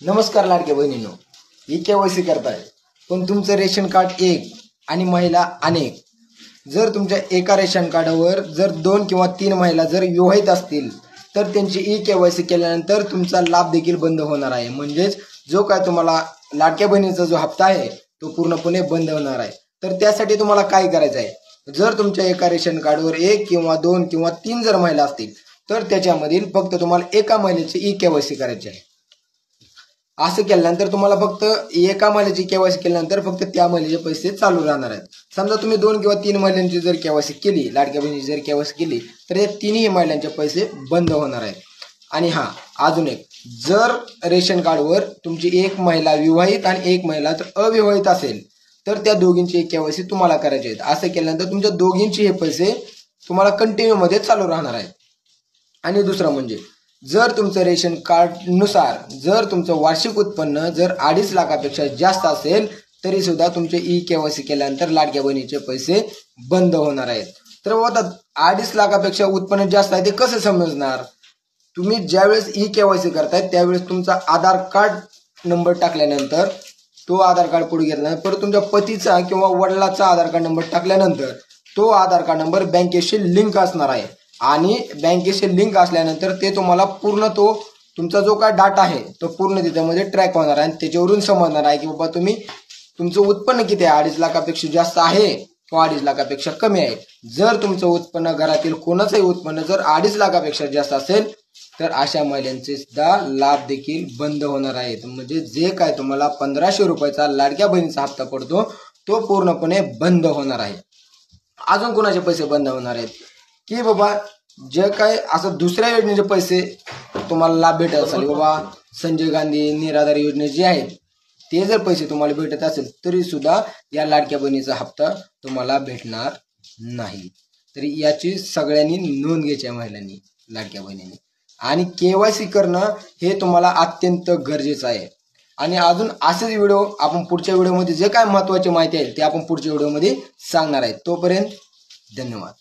नमस्कार लाडक्या बहिणींनो, ई-केवायसी करताय पण तुमचं रेशन कार्ड एक आणि महिला अनेक. जर तुमच्या एका रेशन कार्डावर जर 2 किंवा 3 महिला जर विवाहित असतील तर त्यांची ई-केवायसी केल्यानंतर तुमचा लाभ देखील बंद होणार आहे. म्हणजेच जो काय तुम्हाला लाडक्या बहिणीचा जो हप्ता आहे तो पूर्णपणे बंद होणार आहे. तर त्यासाठी तुम्हाला काय करायचं आहे, जर तुमच्या एका रेशन कार्डवर 1 किंवा 2 किंवा 3 जर महिला असतील तर त्याच्यामधील फक्त तुम्हाला एका महिलेची ई-केवायसी करायची आहे. असं केल्यानंतर तुम्हाला फक्त एका महिलेची केवायसी केल्यानंतर फक्त त्या महिलेचे पैसे चालू राहणार आहेत. समजा तुम्ही 2 किंवा 3 महिलांची जर केवायसी केली, लाडक्या बहिणीची जर केवायसी केली तर या तिन्ही महिलांचे पैसे बंद होणार आहेत. आणि अजून एक, जर रेशन कार्डवर तुमची एक महिला विवाहित आणि एक महिला तर अविवाहित असेल तर त्या दोघींची केवायसी तुम्हाला करायची आहे. असं केल्यानंतर तुमच्या दोघींचे हे पैसे तुम्हाला कंटिन्यू मध्ये चालू राहणार आहेत. आणि दुसरं म्हणजे जर तुमचं रेशन कार्ड नुसार जर तुमचं वार्षिक उत्पन्न जर 2.5 लाखापेक्षा जास्त असेल तरी सुद्धा तुमचे ई-केवायसी केल्यानंतर लाडक्या बहिणीचे पैसे बंद होणार आहेत. तर आता 2.5 लाखापेक्षा उत्पन्न जास्त आहे ते कसं समजणार? तुम्ही ज्यावेळेस ई-केवायसी करताय त्यावेळेस तुमचा आधार कार्ड नंबर टाकल्यानंतर तो आधार कार्ड पुढे घेतल्यानंतर परत तुमच्या पतीचा किंवा वडिलाचा आधार कार्ड नंबर टाकल्यानंतर तो आधार कार्ड नंबर बँकेशी लिंक असणार आहे. आणि बँकेशी लिंक असल्यानंतर ते तुम्हाला पूर्ण तो तुमचा जो काय डाटा आहे तो पूर्ण त्याच्यामध्ये ट्रॅक होणार आहे. आणि त्याच्यावरून समजणार आहे की बाबा तुमचं उत्पन्न किती आहे, 2.5 लाखापेक्षा जास्त आहे किंवा 2.5 लाखापेक्षा कमी आहे. जर तुमचं उत्पन्न घरातील कोणाचंही उत्पन्न जर 2.5 लाखापेक्षा जास्त असेल तर अशा महिलांचे सुद्धा लाभ देखील बंद होणार आहेत. म्हणजे जे काय तुम्हाला 1500 रुपयाचा लाडक्या बहिणीचा हप्ता पडतो तो पूर्णपणे बंद होणार आहे. अजून कोणाचे पैसे बंद होणार आहेत की बाबा जे काय असं दुसऱ्या योजनेचे पैसे तुम्हाला लाभ भेटत असेल, बाबा संजय गांधी निराधार योजने जे आहेत ते जर पैसे तुम्हाला भेटत असेल तरी सुद्धा या लाडक्या बहिणीचा हप्ता तुम्हाला भेटणार नाही. तरी याची सगळ्यांनी नोंद घ्यायची आहे महिलांनी, लाडक्या बहिणींनी. आणि केवायसी करणं हे तुम्हाला अत्यंत गरजेचं आहे. आणि अजून असेच व्हिडिओ आपण पुढच्या व्हिडिओमध्ये जे काय महत्त्वाची माहिती आहे ते आपण पुढच्या व्हिडिओमध्ये सांगणार आहे. तोपर्यंत धन्यवाद.